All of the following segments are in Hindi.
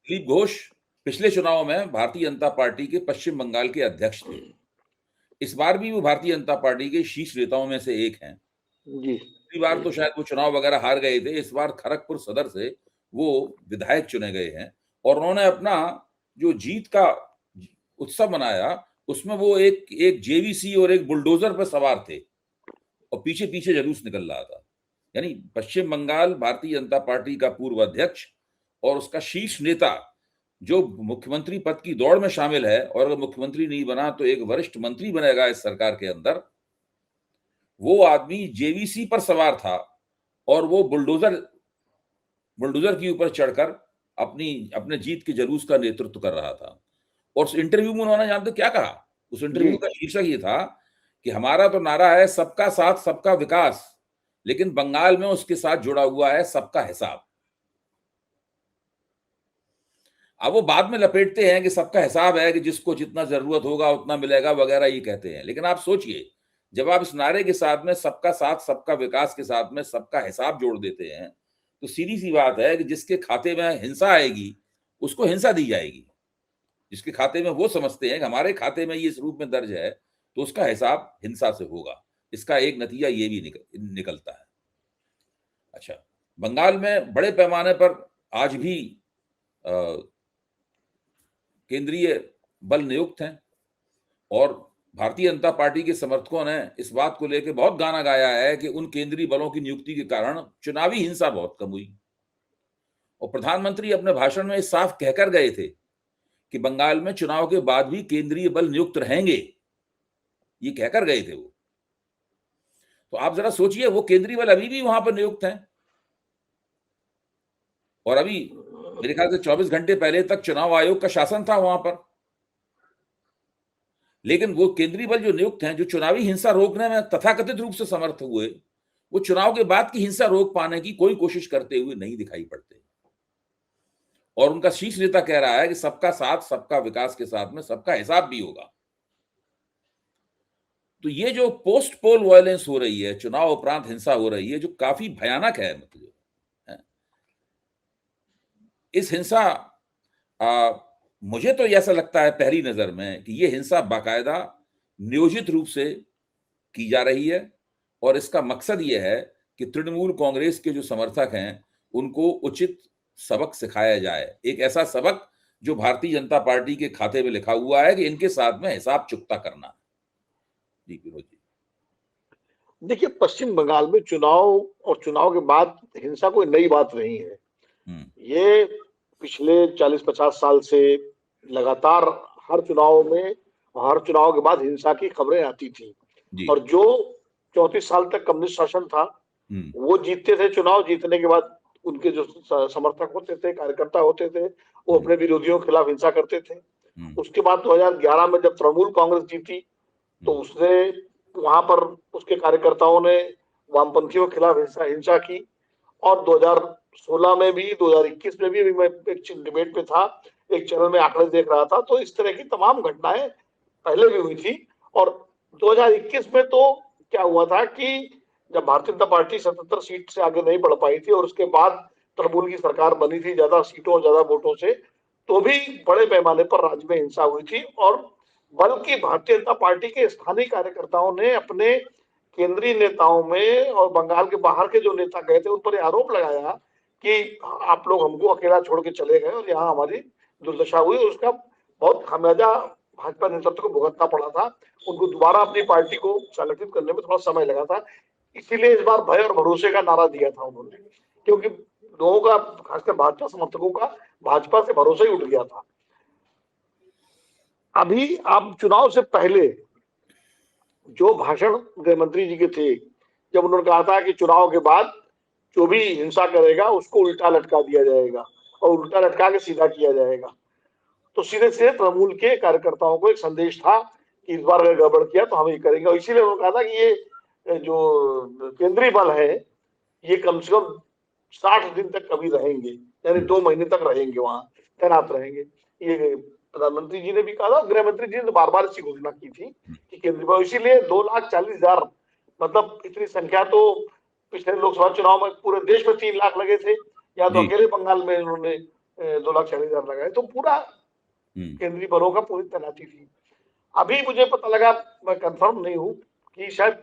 दिलीप घोष पिछले चुनाव में भारतीय जनता पार्टी के पश्चिम बंगाल के अध्यक्ष थे। इस बार भी वो भारतीय जनता पार्टी के शीर्ष नेताओं में से एक हैं। जी। पिछली बार तो शायद वो चुनाव वगैरह हार गए थे, इस बार खड़गपुर सदर से वो विधायक चुने गए हैं और उन्होंने अपना जो जीत का उत्सव मनाया, उसमें वो एक जेवीसी और एक बुलडोजर पर सवार थे और पीछे पीछे जुलूस निकल रहा था। यानी पश्चिम बंगाल भारतीय जनता पार्टी का पूर्व अध्यक्ष और उसका शीर्ष नेता जो मुख्यमंत्री पद की दौड़ में शामिल है, और अगर मुख्यमंत्री नहीं बना तो एक वरिष्ठ मंत्री बनेगा इस सरकार के अंदर, वो आदमी जेवीसी पर सवार था और वो बुलडोजर के ऊपर चढ़कर अपने जीत के जुलूस का नेतृत्व कर रहा था। और उस इंटरव्यू में उन्होंने जानते क्या कहा? उस इंटरव्यू का शीर्षक ये था कि हमारा तो नारा है सबका साथ सबका विकास, लेकिन बंगाल में उसके साथ जुड़ा हुआ है सबका हिसाब। अब वो बाद में लपेटते हैं कि सबका हिसाब है कि जिसको जितना जरूरत होगा उतना मिलेगा वगैरह, ये कहते हैं। लेकिन आप सोचिए, जब आप इस नारे के साथ में सबका साथ सबका विकास के साथ में सबका हिसाब जोड़ देते हैं, तो सीधी सी बात है कि जिसके खाते में हिंसा आएगी उसको हिंसा दी जाएगी। जिसके खाते में वो समझते हैं कि हमारे खाते में ये इस रूप में दर्ज है, तो उसका हिसाब हिंसा से होगा। इसका एक नतीजा ये भी निकलता है। अच्छा, बंगाल में बड़े पैमाने पर आज भी केंद्रीय बल नियुक्त हैं और भारतीय जनता पार्टी के समर्थकों ने इस बात को लेकर बहुत गाना गाया है कि उन केंद्रीय बलों की नियुक्ति के कारण चुनावी हिंसा बहुत कम हुई। और प्रधानमंत्री अपने भाषण में साफ कहकर गए थे कि बंगाल में चुनाव के बाद भी केंद्रीय बल नियुक्त रहेंगे, ये कहकर गए थे वो। तो आप जरा सोचिए, वो केंद्रीय बल अभी भी वहां पर नियुक्त हैं और अभी मेरे ख्याल से 24 घंटे पहले तक चुनाव आयोग का शासन था वहां पर। लेकिन वो केंद्रीय बल जो नियुक्त हैं, जो चुनावी हिंसा रोकने में तथाकथित रूप से समर्थ हुए, वो चुनाव के बाद की हिंसा रोक पाने की कोई कोशिश करते हुए नहीं दिखाई पड़ते। और उनका शीर्ष नेता कह रहा है कि सबका साथ सबका विकास के साथ में सबका हिसाब भी होगा। तो ये जो पोस्ट पोल वायलेंस हो रही है, चुनाव उपरांत हिंसा हो रही है, जो काफी भयानक है, मतलब इस हिंसा मुझे तो ऐसा लगता है पहली नजर में कि ये हिंसा बाकायदा नियोजित रूप से की जा रही है और इसका मकसद ये है कि तृणमूल कांग्रेस के जो समर्थक हैं उनको उचित सबक सिखाया जाए, एक ऐसा सबक जो भारतीय जनता पार्टी के खाते में लिखा हुआ है कि इनके साथ में हिसाब चुकता करना। जी विनोद जी। देखिए, पश्चिम बंगाल में चुनाव और चुनाव के बाद हिंसा कोई नई बात नहीं है। ये पिछले 40-50 साल से लगातार हर चुनाव में, हर चुनाव के बाद हिंसा की खबरें आती थी। और जो 34 साल तक कम्युनिस्ट शासन था, वो जीतते थे चुनाव, जीतने के बाद उनके जो समर्थक होते थे, कार्यकर्ता होते थे, वो अपने विरोधियों के खिलाफ हिंसा करते थे। उसके बाद 2011 में जब तृणमूल कांग्रेस जीती, तो उसने वहां पर उसके कार्यकर्ताओं ने वामपंथियों के खिलाफ हिंसा की। और 2016 में भी, 2021 में भी मैं एक डिबेट पे था, एक चैनल में आंकड़े देख रहा था, तो इस तरह की तमाम घटनाएं पहले भी हुई थी। और 2021 में तो क्या हुआ था कि जब भारतीय जनता पार्टी 77 सीट से आगे नहीं बढ़ पाई थी और उसके बाद तृणमूल की सरकार बनी थी ज्यादा सीटों और ज्यादा वोटों से, तो भी बड़े पैमाने पर राज्य में हिंसा हुई थी। और बल्कि भारतीय जनता पार्टी के स्थानीय कार्यकर्ताओं ने अपने केंद्रीय नेताओं में और बंगाल के बाहर के जो नेता गए थे उन पर आरोप लगाया कि आप लोग हमको अकेला छोड़ के चले गए और यहाँ हमारी दुर्दशा हुई। उसका बहुत खामियाजा भाजपा नेतृत्व को भुगतना पड़ा था। उनको दोबारा अपनी पार्टी को संगठित करने में थोड़ा समय लगा था। इसीलिए इस बार भय और भरोसे का नारा दिया था उन्होंने, क्योंकि लोगों का, खासकर भाजपा समर्थकों का, भाजपा से भरोसा ही उठ गया था। अभी आप चुनाव से पहले जो भाषण गृह मंत्री जी के थे, जब उन्होंने कहा था कि चुनाव के बाद जो भी हिंसा करेगा उसको उल्टा लटका दिया जाएगा और उल्टा लटका के सीधा किया जाएगा, तो सीधे सीधे तृणमूल के कार्यकर्ताओं को एक संदेश था कि इस बार अगर गड़बड़ किया तो हम ये करेंगे। और इसीलिए उन्होंने कहा था कि ये जो केंद्रीय बल है ये कम से कम 60 दिन तक कभी रहेंगे, यानी 2 महीने तक रहेंगे, वहां तैनात रहेंगे। ये प्रधानमंत्री जी ने भी कहा था, गृह मंत्री जी ने बार बार इसकी घोषणा की थी कि केंद्रीय बल, इसीलिए 2,40,000, मतलब इतनी संख्या तो पिछले लोकसभा चुनाव में पूरे देश में 3 लाख लगे थे, या तो अकेले बंगाल में उन्होंने 2,40,000 लगाए, तो पूरा केंद्रीय बलों का पूरी तैनाती थी। अभी मुझे पता लगा, मैं कंफर्म नहीं हूँ, कि शायद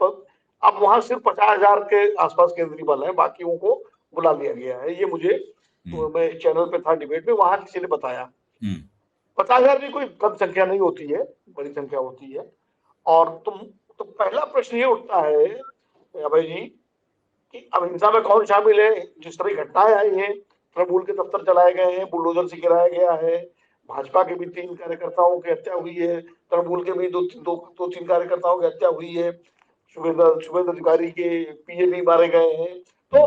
अब वहां सिर्फ 50,000 के आसपास केंद्रीय बल है, बाकियों को बुला लिया गया है। ये मुझे मैं चैनल पे था डिबेट में, वहां किसी ने बताया। 50,000 भी कोई कम संख्या नहीं होती है, बड़ी संख्या होती है। और तो पहला प्रश्न ये उठता है अभय जी कि अब हिंसा में कौन शामिल है। जिस तरह की घटनाएं आई हैं, तृणमूल के दफ्तर चलाए गए हैं, बुलडोजर से गिराया गया है, भाजपा के भी 3 कार्यकर्ताओं की हत्या हुई है, तृणमूल के भी 2-3 कार्यकर्ताओं की हत्या हुई है, शुभेंद्र अधिकारी के पीए भी मारे गए हैं। तो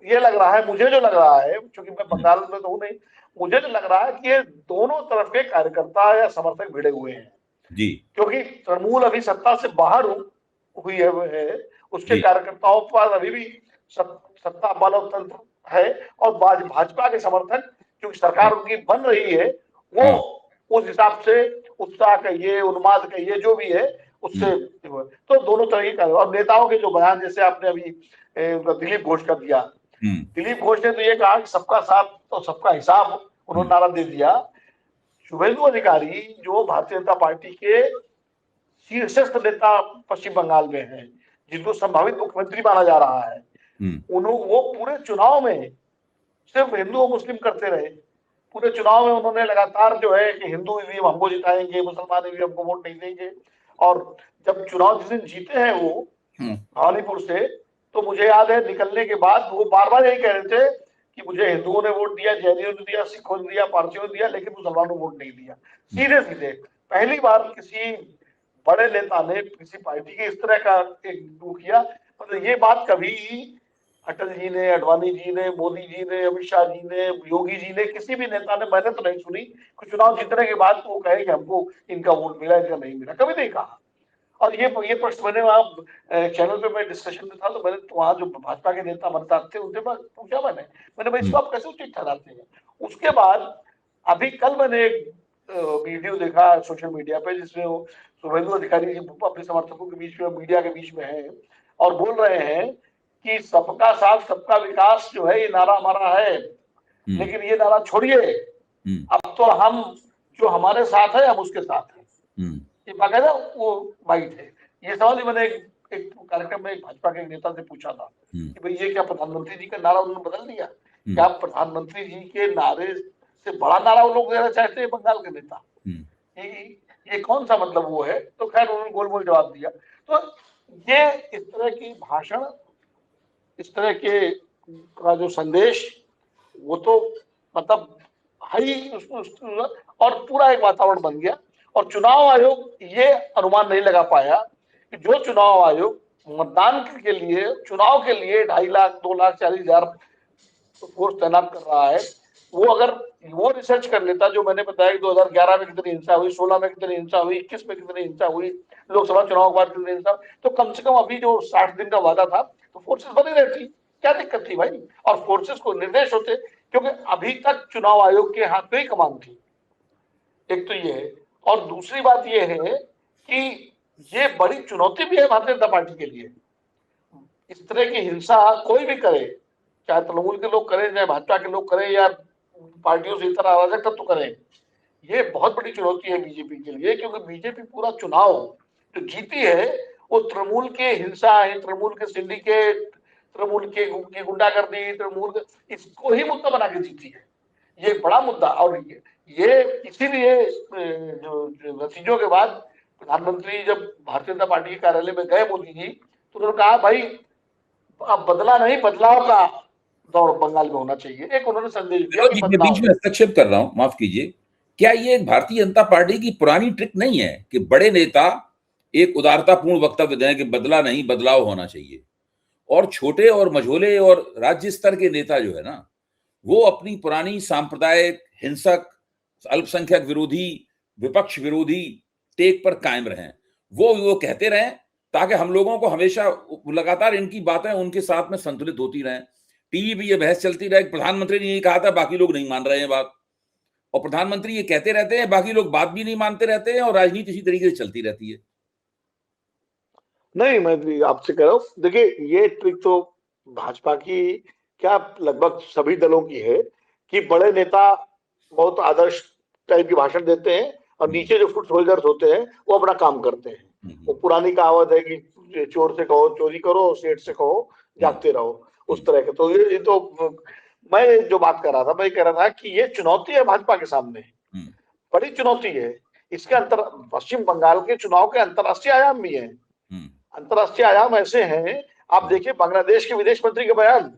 ये लग रहा है, मुझे जो लग रहा है, क्योंकि मैं बंगाल में तो हूं नहीं, मुझे जो लग रहा है कि ये दोनों तरफ के कार्यकर्ता या समर्थक भिड़े हुए हैं जी, क्योंकि तृणमूल अभी सत्ता से बाहर हुई है, उसके कार्यकर्ताओं पर अभी भी सत्ता बलतंत्र है, और भाजपा के समर्थक, क्योंकि सरकार उनकी बन रही है, वो उस हिसाब से उत्साह कहिए, उन्माद कहिए, जो भी है उससे। तो दोनों तरह की, और नेताओं के जो बयान, जैसे आपने अभी दिलीप घोष का दिया, दिलीप घोष ने तो ये कहा कि सबका साथ तो सबका हिसाब, उन्होंने नारा दे दिया। शुभेंदु अधिकारी जो भारतीय जनता पार्टी के शीर्षस्थ नेता पश्चिम बंगाल में है, जिनको संभावित मुख्यमंत्री माना जा रहा है, वो पूरे चुनाव में सिर्फ हिंदू और मुस्लिम करते रहे। पूरे चुनाव में उन्होंने लगातार जो है कि हिंदू ईवीएम हमको जिताएंगे, मुसलमान ईवीएम हमको वोट नहीं देंगे। और जब चुनाव जिस दिन जीते हैं वो भवानीपुर से, तो मुझे याद है निकलने के बाद वो बार बार यही कह रहे थे कि मुझे हिंदुओं ने वोट दिया, जैनियों ने दिया, सिखों ने दिया, पारसियों ने दिया, लेकिन मुसलमानों ने वोट नहीं दिया। सीधे सीधे पहली बार किसी बड़े नेता ने किसी पार्टी के इस तरह का एक किया। मतलब ये बात कभी अटल जी ने, अडवाणी जी ने, मोदी जी ने, अमित शाह जी ने, योगी जी ने, किसी भी नेता ने, मैंने तो नहीं सुनी कि चुनाव जीतने के बाद वो कहे कि हमको इनका वोट मिला, इनका नहीं मिला, कभी नहीं कहा। और ये प्रश्न मैंने वहां चैनल पे मैं डिस्कशन में था, तो मैंने वहां जो भाजपा के नेता मंत्री थे उनसे पूछा, मैंने भाई इसको आप कैसे उचित ठहराते हैं। उसके बाद अभी कल मैंने एक वीडियो देखा सोशल मीडिया पे, जिसमें वो शुभेंदु अधिकारी जी अपने समर्थकों के बीच में, मीडिया के बीच में है, और बोल रहे हैं कि सबका साथ सबका विकास जो है ये नारा हमारा है, लेकिन ये नारा छोड़िए, अब तो हम जो हमारे साथ है हम उसके साथ हैं। ये बाकायदा वो बाइट है। ये सवाल ही मैंने एक कार्यक्रम में एक भाजपा के नेता से पूछा था कि भाई ये क्या प्रधानमंत्री जी का नारा उन्होंने बदल दिया, क्या प्रधानमंत्री जी के नारे से बड़ा नारा वो लोग देना चाहते हैं बंगाल के नेता, ये कौन सा मतलब वो है। तो खैर उन्होंने गोल जवाब दिया। तो ये इस तरह की भाषण, इस तरह के का जो संदेश, वो तो मतलब है ही, और पूरा एक वातावरण बन गया। और चुनाव आयोग ये अनुमान नहीं लगा पाया कि जो चुनाव आयोग मतदान के लिए, चुनाव के लिए 2.5 लाख 2,40,000 फोर्स तैनात कर रहा है, वो अगर वो रिसर्च कर लेता, जो मैंने बताया कि 2011 में कितनी हिंसा हुई, 16 में कितनी हिंसा हुई, 21 में कितनी हिंसा हुई, लोकसभा चुनाव के बाद कितनी हिंसा, तो कम से कम अभी जो 60 दिन का वादा था, तो फोर्सेस बनी रहती, क्या दिक्कत थी भाई। और फोर्सेस को निर्देश होते, क्योंकि अभी तक चुनाव आयोग के हाथ में ही कमान थी। एक तो ये है, और दूसरी बात ये है कि ये बड़ी चुनौती भी है भारतीय जनता पार्टी के लिए। इस तरह की हिंसा कोई भी करे, चाहे तृणमूल के लोग करें, चाहे भाजपा के लोग करें, या पार्टियों से इस तरह अराजक तत्व करें, ये बहुत बड़ी चुनौती है बीजेपी के लिए, क्योंकि बीजेपी पूरा चुनाव जो जीती है वो तृणमूल के हिंसा है, तृणमूल के सिंडिकेट, तृणमूल के गुंडागर्दी, तृणमूल इसको ही मुद्दा बना के जीती है। ये बड़ा मुद्दा। और ये इसीलिए जो नतीजों के बाद प्रधानमंत्री जब भारतीय जनता पार्टी के कार्यालय में गए मोदी जी, तो उन्होंने कहा भाई अब बदला नहीं, बदलाव का दौर बंगाल में होना चाहिए। एक उन्होंने संदेश दिया कि मैं बीच में हस्तक्षेप कर रहा हूं, माफ कीजिए। क्या ये एक भारतीय जनता पार्टी की पुरानी ट्रिक नहीं है कि बड़े नेता एक उदारतापूर्ण वक्तव्य दें कि बदला नहीं बदलाव होना चाहिए, और छोटे और मझोले और राज्य स्तर के नेता जो है ना, वो अपनी पुरानी सांप्रदायिक, हिंसक, अल्पसंख्यक विरोधी, विपक्ष विरोधी टेक पर कायम रहें, वो कहते रहें, ताकि हम लोगों को हमेशा लगातार इनकी बातें उनके साथ में संतुलित होती रहें। टीवी भी ये बहस चलती रहे, प्रधानमंत्री ने ये कहा था, बाकी लोग नहीं मान रहे हैं बात, और प्रधानमंत्री ये कहते रहते हैं, बाकी लोग बात भी नहीं मानते रहते हैं, और राजनीति इसी तरीके से चलती रहती है। नहीं, मैं आपसे कह रहा हूं, देखिए ये ट्रिक तो भाजपा की क्या लगभग सभी दलों की है कि बड़े नेता बहुत आदर्श टाइप की भाषण देते हैं और नीचे जो फुट सोल्जर्स होते हैं वो अपना काम करते हैं। वो पुरानी कहावत है कि चोर से कहो चोरी करो, सेठ से कहो जागते रहो, उस तरह के। तो ये तो मैं जो बात कर रहा था, मैं कह रहा था कि ये चुनौती है भाजपा के सामने, बड़ी चुनौती है। इसके पश्चिम बंगाल के चुनाव के अंतर्राष्ट्रीय आयाम भी है। अंतर्राष्ट्रीय आयाम ऐसे हैं, आप देखिए बांग्लादेश के विदेश मंत्री का बयान।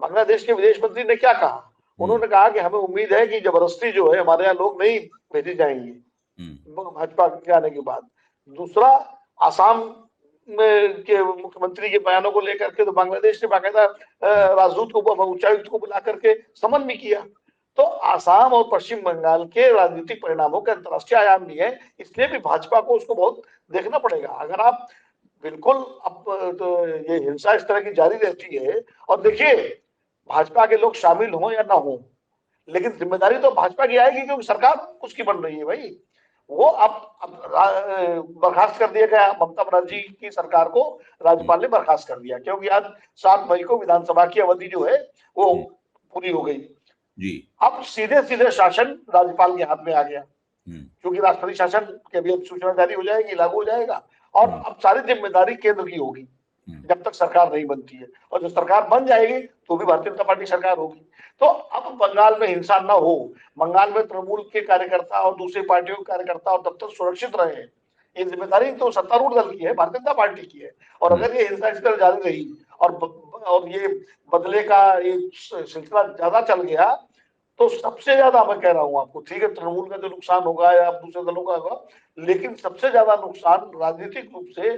बांग्लादेश के विदेश मंत्री ने क्या कहा? उन्होंने कहा कि हमें उम्मीद है कि जबरदस्ती जो है हमारे यहाँ लोग नहीं भेजे जाएंगे भाजपा के आने के बाद। दूसरा, आसाम में के मुख्यमंत्री के बयानों को लेकर के तो बांग्लादेश ने बाकायदा राजदूत को, उच्चायुक्त को बुला करके समन भी किया। तो आसाम और पश्चिम बंगाल के राजनीतिक परिणामों के अंतर्राष्ट्रीय आयाम भी है, इसलिए भी भाजपा को उसको बहुत देखना पड़ेगा। अगर आप बिल्कुल अब तो ये हिंसा इस तरह की जारी रहती है, और देखिए भाजपा के लोग शामिल हों या ना हो, लेकिन जिम्मेदारी तो भाजपा की आएगी क्योंकि सरकार उसकी बन रही है भाई। वो अब बर्खास्त कर दिया गया ममता बनर्जी की सरकार को, राज्यपाल ने बर्खास्त कर दिया क्योंकि आज 7 मई को विधानसभा की अवधि जो है वो पूरी हो गई जी। अब सीधे सीधे शासन राज्यपाल के हाथ में आ गया, क्योंकि राष्ट्रपति शासन की अभी सूचना जारी हो जाएगी, लागू हो जाएगा, और अब सारी जिम्मेदारी केंद्र की होगी जब तक सरकार नहीं बनती है। और जब सरकार बन जाएगी तो भी भारतीय जनता पार्टी सरकार होगी। तो अब बंगाल में हिंसा न हो, बंगाल में तृणमूल के कार्यकर्ता और दूसरी पार्टियों के कार्यकर्ता और तब तक सुरक्षित रहे, ये जिम्मेदारी तो सत्तारूढ़ दल की है, भारतीय जनता पार्टी की है। और अगर ये हिंसा इस तरह जारी रही और ये बदले का ये सिलसिला ज्यादा चल गया, तो सबसे ज्यादा मैं कह रहा हूं आपको, ठीक है तृणमूल का जो नुकसान होगा या दूसरे दलों का होगा, लेकिन सबसे ज्यादा नुकसान राजनीतिक रूप से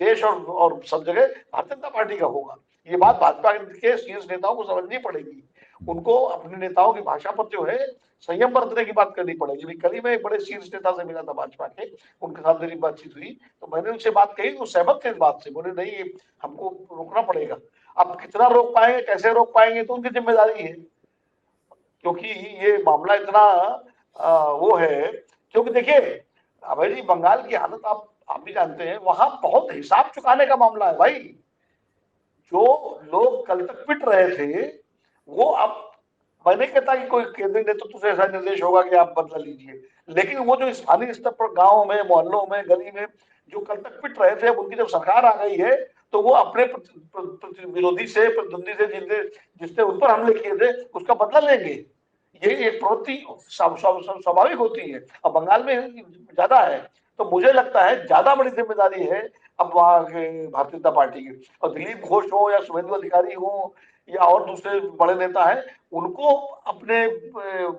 देश और सब जगह भारतीय जनता पार्टी का होगा। ये बात भाजपा के शीर्ष नेताओं को समझनी पड़ेगी। उनको अपने नेताओं की भाषा पर जो है संयम बरतने की बात करनी पड़ेगी। कल ही मैं एक बड़े शीर्ष नेता से मिला था भाजपा के, उनके साथ मेरी बातचीत हुई, तो मैंने उनसे बात कही, वो सहमत थे इस बात से, बोले नहीं हमको रोकना पड़ेगा। अब कितना रोक पाएंगे, कैसे रोक पाएंगे, तो उनकी जिम्मेदारी है, क्योंकि ये मामला इतना वो है। क्योंकि देखिए अभय जी, बंगाल की हालत आप भी जानते हैं, वहां बहुत हिसाब चुकाने का मामला है भाई। जो लोग कल तक पिट रहे थे वो अब, मैं नहीं कहता कि कोई केंद्रीय नेतृत्व से ऐसा निर्देश होगा कि आप बदला लीजिए, लेकिन वो जो स्थानीय स्तर पर गांव में, मोहल्लों में, गली में जो कल तक पिट रहे थे, उनकी जब सरकार आ गई है तो वो अपने विरोधी से, प्रतिद्वंदी से जिसने उन पर हमले किए थे उसका बदला लेंगे। ये एक प्रवृत्ति स्वाभाविक होती है। अब बंगाल में ज्यादा है, तो मुझे लगता है ज्यादा बड़ी जिम्मेदारी है अब वहां के भारतीय जनता पार्टी की। और दिलीप घोष हो या शुभेंदु अधिकारी हो या और दूसरे बड़े नेता हैं, उनको अपने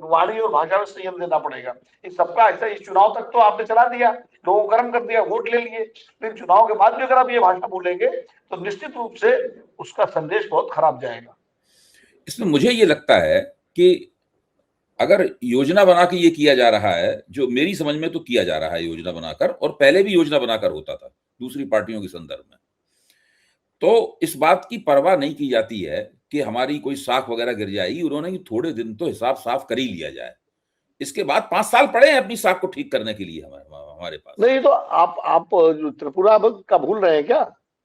वाणी और भाषा में संयम देना पड़ेगा। इस सबका ऐसा, इस चुनाव तक तो आपने चला दिया, लोगों को गर्म कर दिया, वोट ले लिए, लेकिन चुनाव के बाद भी अगर आप ये भाषा बोलेंगे तो निश्चित रूप से उसका संदेश बहुत खराब जाएगा। इसमें मुझे ये लगता है कि अगर योजना बना के ये किया जा रहा है, जो मेरी समझ में तो किया जा रहा है योजना बनाकर, और पहले भी योजना बनाकर होता था दूसरी पार्टियों के संदर्भ में, तो इस बात की परवाह नहीं की जाती है कि हमारी कोई साख वगैरह गिर जाएगी। उन्होंने कि थोड़े दिन तो हिसाब साफ कर ही लिया जाए, इसके बाद 5 साल पड़े हैं अपनी साख को ठीक करने के लिए हमारे पास। नहीं तो आप त्रिपुरा का भूल रहे हैं क्या?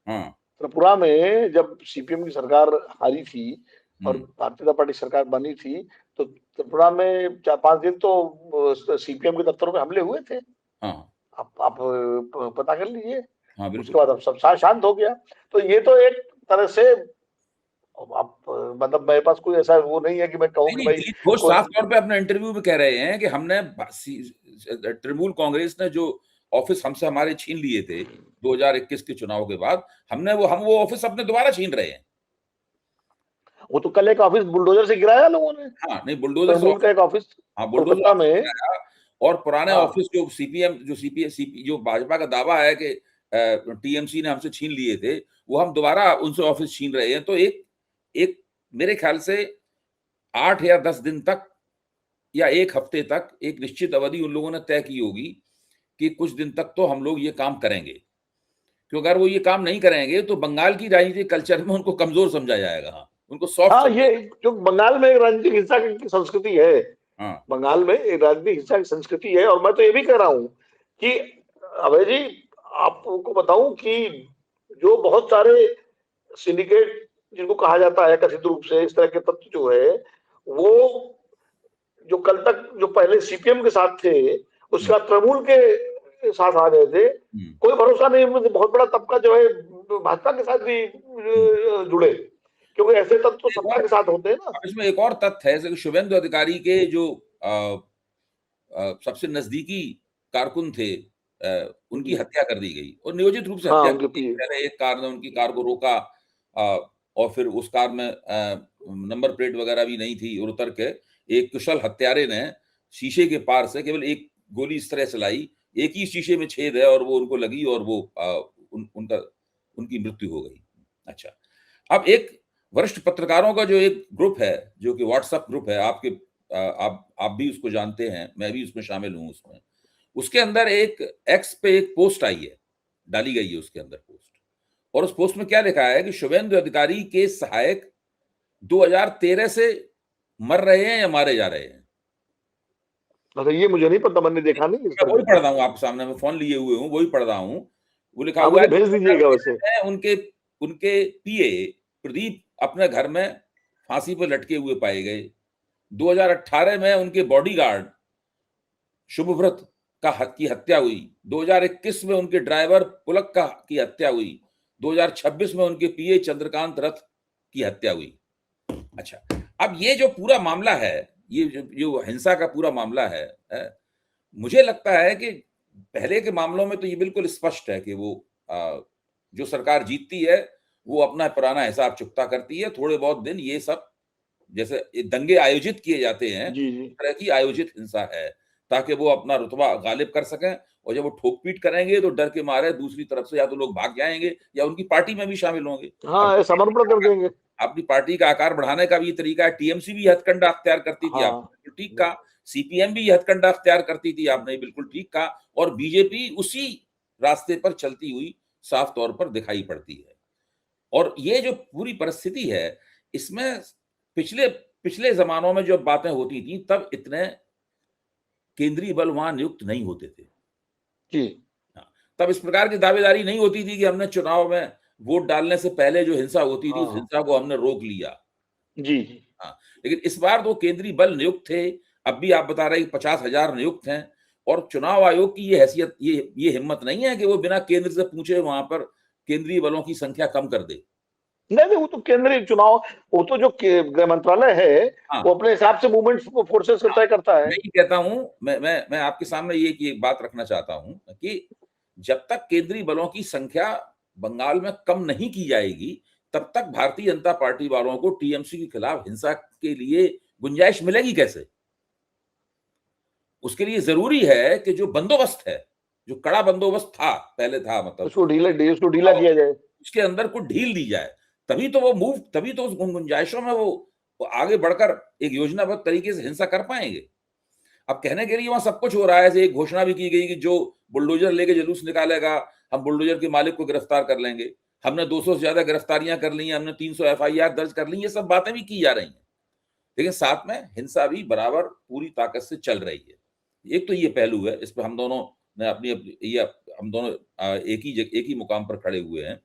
हाँ, त्रिपुरा में जब सीपीएम की सरकार हारी थी और भारतीय जनता पार्टी सरकार बनी थी, तो त्रिपुरा में 4-5 दिन तो सीपीएम के दफ्तरों में हमले हुए थे। हाँ, आप पता कर लीजिए। हाँ, उसके बाद अब सब शांत हो गया। तो ये तो एक तरह से आप, मतलब मेरे पास कोई ऐसा वो नहीं है कि मैं कहूँ कि भाई वो साफ तौर पे अपने इंटरव्यू में कह रहे हैं कि हमने तृणमूल कांग्रेस ने जो ऑफिस हमसे हमारे छीन लिए थे 2021 के चुनाव के बाद, हम वो ऑफिस अपने दोबारा छीन रहे हैं। वो तो कल एक ऑफिस बुलडोजर से गिराया लोगों ने। हाँ, नहीं बुलडोजर का एक ऑफिस, हाँ बुलडोजर में, और पुराने ऑफिस जो सीपीएम जो भाजपा का दावा है कि टीएमसी ने हमसे छीन लिए थे, वो हम दोबारा उनसे ऑफिस छीन रहे हैं। तो एक मेरे ख्याल से 8 या 10 दिन तक या 1 हफ्ते तक एक निश्चित अवधि उन लोगों ने तय की होगी कि कुछ दिन तक तो हम लोग ये काम करेंगे, क्योंकि अगर वो ये काम नहीं करेंगे तो बंगाल की राजनीतिक कल्चर में उनको कमजोर समझा जाएगा। हाँ, उनको सॉफ्ट। हाँ, ये जो बंगाल में एक राजनीतिक हिंसा की संस्कृति है। हाँ, बंगाल में एक राजनीतिक हिंसा की संस्कृति है। और मैं तो ये भी कह रहा हूँ कि अभय जी, आपको बताऊं कि जो बहुत सारे सिंडिकेट जिनको कहा जाता है कथित रूप से, इस तरह के तत्व जो है वो जो कल तक जो पहले सीपीएम के साथ थे, उसके बाद तृणमूल के साथ आ गए थे, कोई भरोसा नहीं, बहुत बड़ा तबका जो है भाजपा के साथ भी जुड़े, क्योंकि ऐसे तत्व तो सत्ता के साथ होते हैं ना। इसमें एक और तथ्य है, शुभेंदु अधिकारी के जो सबसे नजदीकी कारकुन थे, उनकी हत्या कर दी गई और नियोजित रूप से हत्या कर दी। पहले एक कार ने उनकी कार को रोका और फिर उस कार में नंबर प्लेट वगैरह भी नहीं थी, और उतर के एक कुशल हत्यारे ने शीशे के पार से केवल एक गोली इस तरह चलाई, एक ही शीशे में छेद है और वो उनको लगी और वो उनकी मृत्यु हो गई। अच्छा, अब एक वरिष्ठ पत्रकारों का जो एक ग्रुप है, जो कि व्हाट्सएप ग्रुप है, आप भी उसको जानते हैं, मैं भी उसमें शामिल हूं, उसके अंदर एक एक्स पे एक पोस्ट आई है, डाली गई है उसके अंदर पोस्ट, और उस पोस्ट में क्या लिखा है कि शुभेंदु अधिकारी के सहायक 2013 से मर रहे हैं या मारे जा रहे हैं। अरे ये मुझे नहीं पता, मैंने देखा नहीं। मैं वही पढ़ रहा हूँ आपके सामने, मैं फोन लिए हुए हूँ, वही पढ़ रहा हूँ। वो लिखा हुआ है, भेज दीजिएगा। वैसे उनके पीए प्रदीप अपने घर में फांसी पर लटके हुए पाए गए। 2018 में उनके बॉडीगार्ड शुभव्रत की हत्या हुई। 2021 में उनके ड्राइवर पुलक की हत्या हुई। 2026 में उनके पीए चंद्रकांत रथ की हत्या हुई। अच्छा, अब ये जो पूरा मामला है, ये जो हिंसा का पूरा मामला है, मुझे लगता है कि पहले के मामलों में तो ये बिल्कुल स्पष्ट है कि वो जो सरकार जीतती है वो अपना पुराना हिसाब चुकता करती है। थोड़े बहुत दिन ये सब जैसे दंगे आयोजित किए जाते हैं, इस तरह की आयोजित हिंसा है, ताकि वो अपना रुतबा गालिब कर सकें, और जब वो ठोक पीट करेंगे तो डर के मारे दूसरी तरफ से या तो लोग भाग जाएंगे या उनकी पार्टी में भी शामिल होंगे। हाँ, समर्पण कर देंगे। अपनी पार्टी का आकार बढ़ाने का भी तरीका है। टीएमसी भी हथकंडा अख्तियार करती थी, आपने बिल्कुल ठीक कहा। सीपीएम भी हथकंडा अख्तियार करती थी, आपने बिल्कुल ठीक कहा। और बीजेपी उसी रास्ते पर चलती हुई साफ तौर पर दिखाई पड़ती है। और ये जो पूरी परिस्थिति है, इसमें पिछले जमानों में जो बातें होती थी, तब इतने केंद्रीय बल वहां नियुक्त नहीं होते थे जी। तब इस प्रकार की दावेदारी नहीं होती थी कि हमने चुनाव में वोट डालने से पहले जो हिंसा होती थी, उस हिंसा को हमने रोक लिया। जी। हाँ, लेकिन इस बार तो केंद्रीय बल नियुक्त थे। अब भी आप बता रहे 50,000 नियुक्त हैं, और चुनाव आयोग की ये हैसियत, ये हिम्मत नहीं है कि वो बिना केंद्र से पूछे वहां पर केंद्रीय बलों की संख्या कम कर दे। नहीं, वो तो केंद्रीय चुनाव, वो तो जो गृह मंत्रालय है, वो अपने हिसाब से मूवमेंट फोर्सेस तय करता है। मैं ये कहता हूं, मैं आपके सामने ये एक बात रखना चाहता हूं कि जब तक केंद्रीय बलों की संख्या बंगाल में कम नहीं की जाएगी, तब तक भारतीय जनता पार्टी वालों को टीएमसी के खिलाफ हिंसा के लिए गुंजाइश मिलेगी कैसे? उसके लिए जरूरी है कि जो बंदोबस्त है, जो कड़ा बंदोबस्त था, पहले था, मतलब उसको ढीला किया जाए, उसके अंदर कुछ ढील दी जाए, तभी तो उस गुंजाइशों में वो आगे बढ़कर एक योजनाबद्ध तरीके से हिंसा कर पाएंगे। अब कहने के लिए वहां सब कुछ हो रहा है। एक घोषणा भी की गई कि जो बुलडोजर लेके जुलूस निकालेगा, हम बुलडोजर के मालिक को गिरफ्तार कर लेंगे। हमने 200 से ज्यादा गिरफ्तारियां कर ली हैं, हमने 300 एफआईआर दर्ज कर ली। ये सब बातें भी की जा रही हैं, लेकिन साथ में हिंसा भी बराबर पूरी ताकत से चल रही है। एक तो ये पहलू है, इस पर हम दोनों ने हम दोनों एक ही मुकाम पर खड़े हुए हैं।